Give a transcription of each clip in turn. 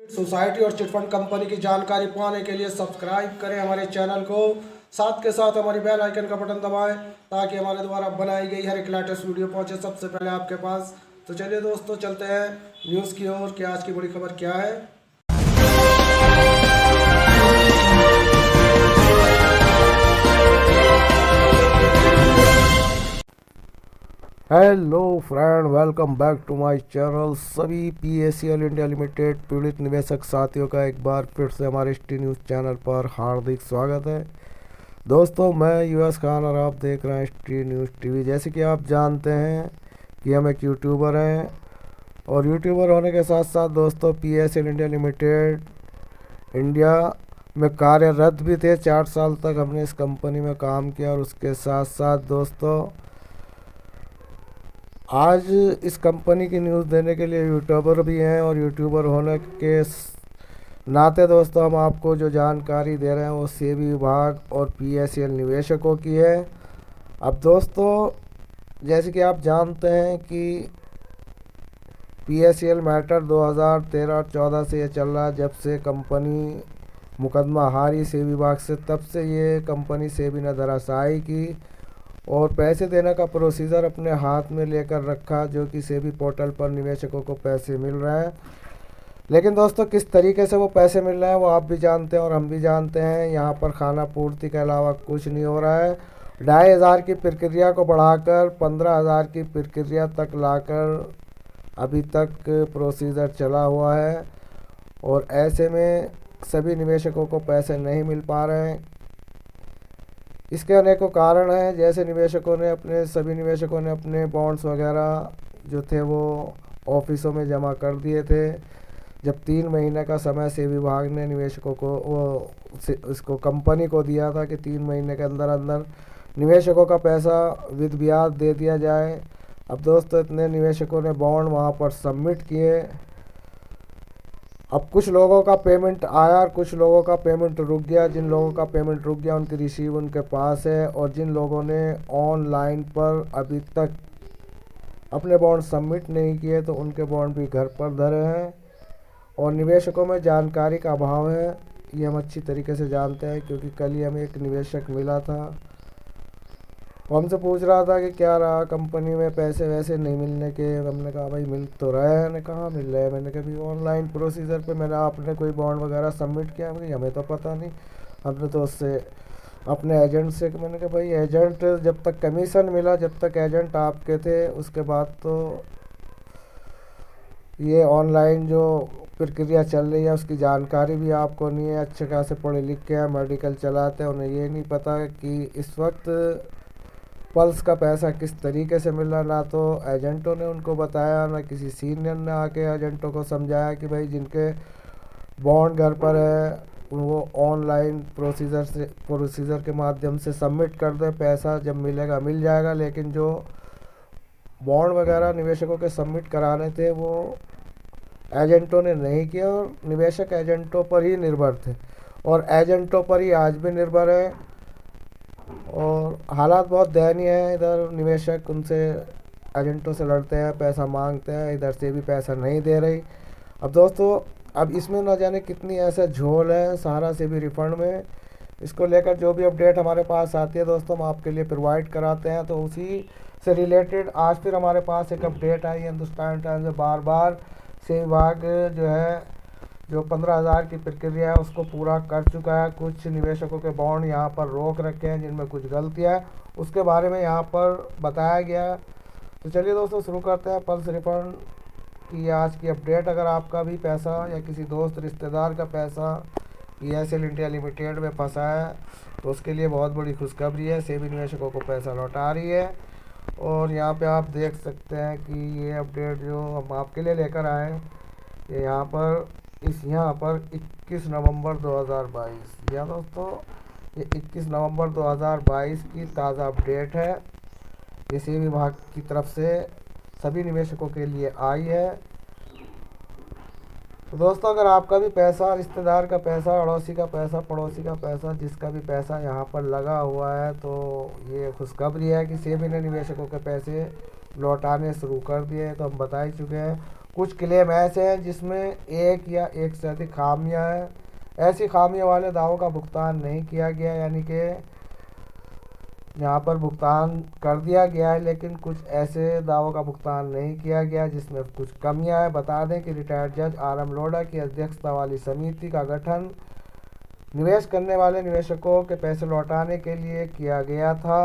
Society और chit fund company की जानकारी पाने के लिए सब्सक्राइब करें हमारे चैनल को। साथ के साथ हमारी बेल आइकन का बटन दबाएं ताकि हमारे द्वारा बनाई गई हर एक लेटेस्ट वीडियो पहुंचे सबसे पहले आपके पास। तो चलिए दोस्तों, चलते हैं न्यूज़ की ओर कि आज की बड़ी खबर क्या है। Hello friend, welcome back to my channel. सभी पीएसीएल इंडिया लिमिटेड पीड़ित निवेशक साथियों का एक बार फिर से हमारे टी न्यूज़ चैनल पर हार्दिक स्वागत है। दोस्तों, मैं यूएस खान और आप देख रहे हैं टी न्यूज़ टीवी। जैसे कि आप जानते हैं कि हम एक यूट्यूबर हैं और यूट्यूबर होने के साथ साथ दोस्तों पीएसीएल इंडिया लिमिटेड इंडिया में कार्यरत भी थे। 4 साल तक हमने इस कंपनी में काम किया और उसके साथ साथ दोस्तों आज इस कंपनी की न्यूज़ देने के लिए यूट्यूबर भी हैं और यूट्यूबर होने के नाते दोस्तों हम आपको जो जानकारी दे रहे हैं वो सेबी विभाग और पीएसीएल निवेशकों की है। अब दोस्तों, जैसे कि आप जानते हैं कि पीएसीएल मैटर 2013-14 से ये चल रहा है। जब से कंपनी मुकदमा हारी सेबी विभाग से, तब से ये कंपनी सेबी ने धराशायी की और पैसे देने का प्रोसीजर अपने हाथ में लेकर रखा, जो कि सेबी पोर्टल पर निवेशकों को पैसे मिल रहे हैं। लेकिन दोस्तों, किस तरीके से वो पैसे मिल रहे हैं वो आप भी जानते हैं और हम भी जानते हैं। यहाँ पर खाना पूर्ति के अलावा कुछ नहीं हो रहा है। 2500 की प्रक्रिया को बढ़ाकर 15,000 की प्रक्रिया तक लाकर अभी तक प्रोसीजर चला हुआ है और ऐसे में सभी निवेशकों को पैसे नहीं मिल पा रहे हैं। इसके अनेकों कारण हैं। जैसे सभी निवेशकों ने अपने बॉन्ड्स वगैरह जो थे वो ऑफिसों में जमा कर दिए थे। जब 3 महीने का समय सेबी विभाग ने निवेशकों को इसको कंपनी को दिया था कि 3 महीने के अंदर अंदर निवेशकों का पैसा विद ब्याज दे दिया जाए। अब दोस्तों, इतने निवेशकों ने बॉन्ड वहाँ पर सबमिट किए। अब कुछ लोगों का पेमेंट आया और कुछ लोगों का पेमेंट रुक गया। जिन लोगों का पेमेंट रुक गया उनकी रिसीव उनके पास है और जिन लोगों ने ऑनलाइन पर अभी तक अपने बॉन्ड सबमिट नहीं किए तो उनके बॉन्ड भी घर पर धरे हैं और निवेशकों में जानकारी का अभाव है। ये हम अच्छी तरीके से जानते हैं क्योंकि कल ही हमें एक निवेशक मिला था, वो हमसे पूछ रहा था कि क्या रहा कंपनी में पैसे वैसे नहीं मिलने के। हमने कहा भाई मिल तो रहे हैं। ने कहा मिल रहे हैं। मैंने कहा भाई ऑनलाइन प्रोसीजर पे मैंने आपने कोई बॉन्ड वगैरह सबमिट किया? भाई हमें तो पता नहीं, हमने तो उससे अपने एजेंट से। मैंने कहा भाई एजेंट जब तक कमीशन मिला, जब तक एजेंट आपके थे, उसके बाद तो ये ऑनलाइन जो प्रक्रिया चल रही है उसकी जानकारी भी आपको नहीं है। अच्छे खासे पढ़े लिखे हैं, मेडिकल चलाते हैं, उन्हें ये नहीं पता कि इस वक्त पल्स का पैसा किस तरीके से मिल रहा। ना तो एजेंटों ने उनको बताया, ना किसी सीनियर ने आके एजेंटों को समझाया कि भाई जिनके बॉन्ड घर पर है वो ऑनलाइन प्रोसीजर के माध्यम से सबमिट कर दें, पैसा जब मिलेगा मिल जाएगा। लेकिन जो बॉन्ड वगैरह निवेशकों के सबमिट कराने थे वो एजेंटों ने नहीं किया और निवेशक एजेंटों पर ही निर्भर थे और एजेंटों पर ही आज भी निर्भर है और हालात बहुत दयनीय है। इधर निवेशक उनसे एजेंटों से लड़ते हैं, पैसा मांगते हैं, इधर से भी पैसा नहीं दे रही। अब दोस्तों, अब इसमें न जाने कितनी ऐसा झोल है सहारा से भी रिफंड में। इसको लेकर जो भी अपडेट हमारे पास आती है दोस्तों हम आपके लिए प्रोवाइड कराते हैं। तो उसी से रिलेटेड आज फिर हमारे पास एक अपडेट आई हिंदुस्तान टाइम्स में। बार से विभाग जो 15,000 की प्रक्रिया है उसको पूरा कर चुका है। कुछ निवेशकों के बॉन्ड यहाँ पर रोक रखे हैं जिनमें कुछ गलतियाँ है, उसके बारे में यहाँ पर बताया गया है। तो चलिए दोस्तों शुरू करते हैं पल्स रिफंड की आज की अपडेट। अगर आपका भी पैसा या किसी दोस्त रिश्तेदार का पैसा पीएसीएल इंडिया लिमिटेड में फंसा है तो उसके लिए बहुत बड़ी खुशखबरी है। सेबी निवेशकों को पैसा लौटा रही है और यहाँ पे आप देख सकते हैं कि ये अपडेट जो हम आपके लिए लेकर आए ये यहाँ पर 21 नवंबर 2022 या दोस्तों ये 21 नवंबर 2022 की ताज़ा अपडेट है। ये सेबी विभाग की तरफ से सभी निवेशकों के लिए आई है। तो दोस्तों, अगर आपका भी पैसा, रिश्तेदार का पैसा, अड़ोसी का पैसा, पड़ोसी का पैसा, जिसका भी पैसा यहाँ पर लगा हुआ है तो ये खुशखबरी है कि सेबी ने निवेशकों के पैसे लौटाने शुरू कर दिए। तो हम बता ही चुके हैं कुछ क्लेम ऐसे हैं जिसमें एक या एक से अधिक खामियां हैं। ऐसी खामियों वाले दावों का भुगतान नहीं किया गया, यानी कि यहाँ पर भुगतान कर दिया गया है लेकिन कुछ ऐसे दावों का भुगतान नहीं किया गया जिसमें कुछ कमियां हैं। बता दें कि रिटायर्ड जज RM लोढ़ा की अध्यक्षता वाली समिति का गठन निवेश करने वाले निवेशकों के पैसे लौटाने के लिए किया गया था।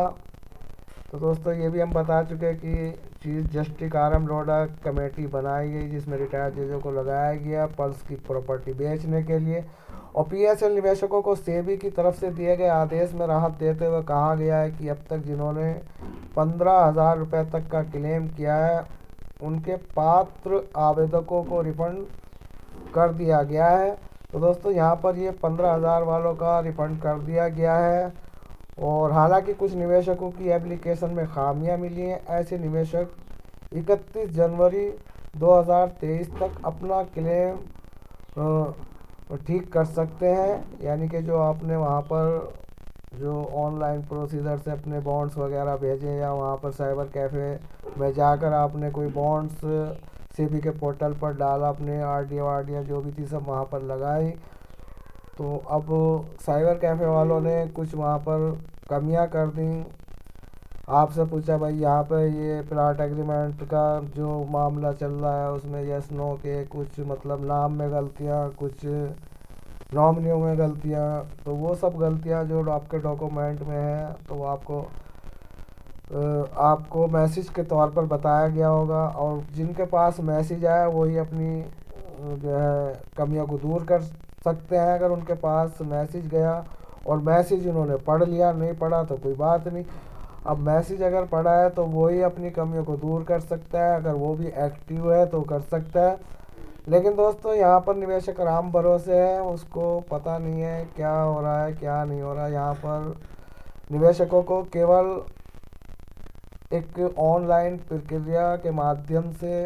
तो दोस्तों ये भी हम बता चुके हैं कि chief justice RM Lodha committee बनाई गई जिसमें रिटायर्ड जजों को लगाया गया पल्स की प्रॉपर्टी बेचने के लिए। और PSL निवेशकों को सेबी की तरफ से दिए गए आदेश में राहत देते हुए कहा गया है कि अब तक जिन्होंने 15,000 रुपये तक का क्लेम किया है उनके पात्र आवेदकों को रिफंड कर दिया गया है। तो दोस्तों यहाँ पर ये 15,000 वालों का रिफंड कर दिया गया है। और हालांकि कुछ निवेशकों की एप्लीकेशन में खामियां मिली हैं। ऐसे निवेशक 31 जनवरी 2023 तक अपना क्लेम ठीक कर सकते हैं, यानी कि जो आपने वहाँ पर जो ऑनलाइन प्रोसीजर से अपने बॉन्ड्स वगैरह भेजे या वहाँ पर साइबर कैफ़े में जाकर आपने कोई बॉन्ड्स सेबी के पोर्टल पर डाला, अपने RD जो भी थी सब वहाँ पर लगाई। तो अब साइबर कैफ़े वालों ने कुछ वहाँ पर कमियां कर दी। आपसे पूछा भाई यहाँ पे ये प्लाट एग्रीमेंट का जो मामला चल रहा है उसमें यस नो के कुछ मतलब नाम में गलतियाँ, कुछ नॉमिनियों में गलतियाँ, तो वो सब गलतियाँ जो आपके डॉक्यूमेंट में है तो वो आपको मैसेज के तौर पर बताया गया होगा। और जिनके पास मैसेज आया वही अपनी जो है कमियों को दूर कर सकते हैं। अगर उनके पास मैसेज गया और मैसेज उन्होंने पढ़ लिया, नहीं पढ़ा तो कोई बात नहीं। अब मैसेज अगर पढ़ा है तो वही अपनी कमियों को दूर कर सकता है, अगर वो भी एक्टिव है तो कर सकता है। लेकिन दोस्तों यहाँ पर निवेशक राम भरोसे है, उसको पता नहीं है क्या हो रहा है क्या नहीं हो रहा है। यहाँ पर निवेशकों को केवल एक ऑनलाइन प्रक्रिया के माध्यम से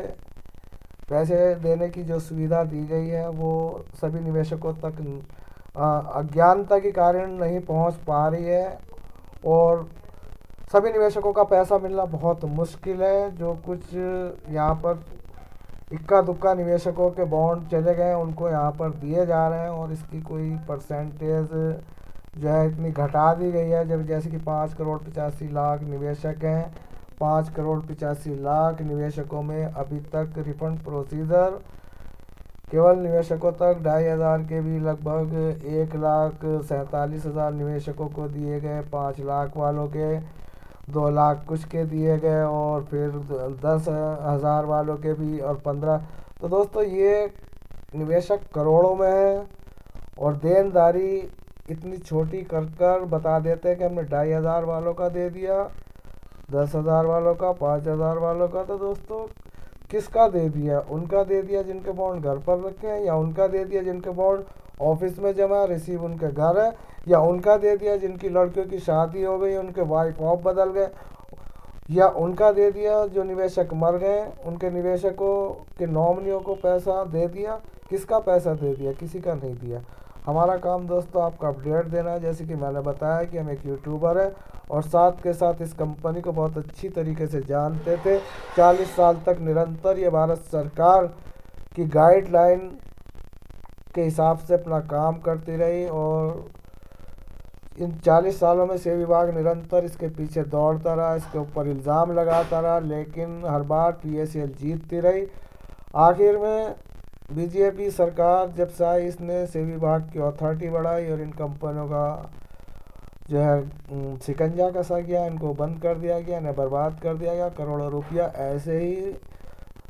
पैसे देने की जो सुविधा दी गई है वो सभी निवेशकों तक अज्ञानता के कारण नहीं पहुंच पा रही है और सभी निवेशकों का पैसा मिलना बहुत मुश्किल है। जो कुछ यहाँ पर इक्का दुक्का निवेशकों के बॉन्ड चले गए उनको यहाँ पर दिए जा रहे हैं और इसकी कोई परसेंटेज जो है इतनी घटा दी गई है। जब जैसे कि 5,85,00,000 निवेशक हैं, 5,85,00,000 निवेशकों में अभी तक रिफंड प्रोसीजर केवल निवेशकों तक 2,500 के भी लगभग 1,47,000 निवेशकों को दिए गए, 5 लाख वालों के 2 लाख कुछ के दिए गए और फिर 10,000 वालों के भी और 15। तो दोस्तों ये निवेशक करोड़ों में है और देनदारी इतनी छोटी कर बता देते हैं कि हमने 2,500 वालों का दे दिया, 10,000 वालों का, 5,000 वालों का। तो दोस्तों किसका दे दिया? उनका दे दिया जिनके बॉन्ड घर पर रखे हैं, या उनका दे दिया जिनके बॉन्ड ऑफिस में जमा रिसीव उनके घर है, या उनका दे दिया जिनकी लड़कियों की शादी हो गई उनके वाइफ ऑफ बदल गए, या उनका दे दिया जो निवेशक मर गए उनके निवेशकों के नॉमिनियों को पैसा दे दिया। किसका पैसा दे दिया? किसी का नहीं दिया। हमारा काम दोस्तों आपको अपडेट देना है। जैसे कि मैंने बताया कि हम एक यूट्यूबर है और साथ के साथ इस कंपनी को बहुत अच्छी तरीके से जानते थे। 40 साल तक निरंतर ये भारत सरकार की गाइडलाइन के हिसाब से अपना काम करती रही और इन 40 सालों में सेवा विभाग निरंतर इसके पीछे दौड़ता रहा, इसके ऊपर इल्ज़ाम लगाता रहा, लेकिन हर बार PSL जीतती रही। आखिर में BJP सरकार जब से आई इसने सेवा विभाग की अथॉरिटी बढ़ाई और इन कंपनियों का जो है शिकंजा कसा गया, इनको बंद कर दिया गया, इन्हें बर्बाद कर दिया गया। करोड़ों रुपया ऐसे ही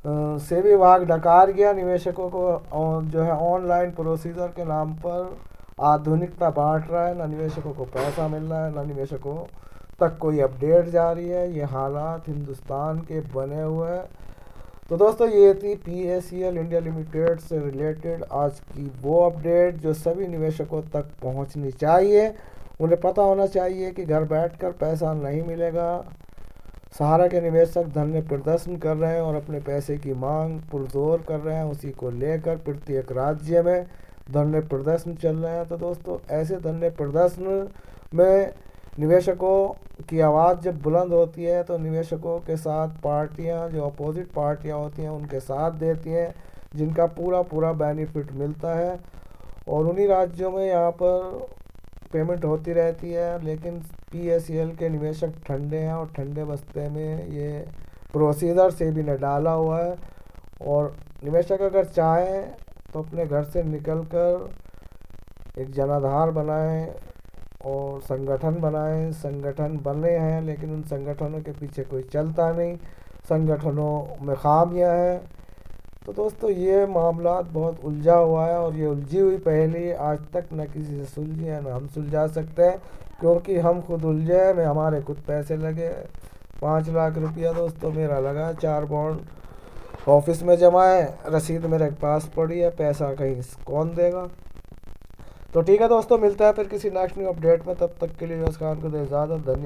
सेवा विभाग डकार गया निवेशकों को जो है ऑनलाइन प्रोसीजर के नाम पर आधुनिकता बांट रहा है। ना निवेशकों को पैसा मिल रहा है, ना निवेशकों तक कोई अपडेट जा रही है। ये हालात हिंदुस्तान के बने हुए हैं। तो दोस्तों ये थी PACL इंडिया लिमिटेड से रिलेटेड आज की वो अपडेट जो सभी निवेशकों तक पहुंचनी चाहिए। उन्हें पता होना चाहिए कि घर बैठकर पैसा नहीं मिलेगा। सहारा के निवेशक धरने प्रदर्शन कर रहे हैं और अपने पैसे की मांग पुरजोर कर रहे हैं। उसी को लेकर प्रत्येक राज्य में धरने प्रदर्शन चल रहे हैं। तो दोस्तों ऐसे धरने प्रदर्शन में निवेशकों की आवाज़ जब बुलंद होती है तो निवेशकों के साथ पार्टियां, जो अपोजिट पार्टियां होती हैं, उनके साथ देती हैं, जिनका पूरा पूरा बेनिफिट मिलता है। और उन्हीं राज्यों में यहाँ पर पेमेंट होती रहती है। लेकिन PACL के निवेशक ठंडे हैं और ठंडे बस्ते में ये प्रोसीजर से भी न डाला हुआ है। और निवेशक अगर चाहें तो अपने घर से निकलकर एक जनाधार बनाएं और संगठन बनाएं। संगठन बने हैं लेकिन उन संगठनों के पीछे कोई चलता नहीं, संगठनों में खामियां हैं। तो दोस्तों, ये मामला बहुत उलझा हुआ है और ये उलझी हुई पहेली आज तक न किसी से सुलझी है न हम सुलझा सकते हैं, क्योंकि हम खुद उलझे हैं। हमारे खुद पैसे लगे 5 लाख रुपया दोस्तों मेरा लगा है, 4 बॉन्ड ऑफिस में जमा है, रसीद मेरे पास पड़ी है, पैसा कहीं कौन देगा। तो ठीक है दोस्तों, मिलता है फिर किसी नेक्स्ट न्यू अपडेट में। तब तक के लिए नमस्कार, को दे इजाज़त, धन्यवाद।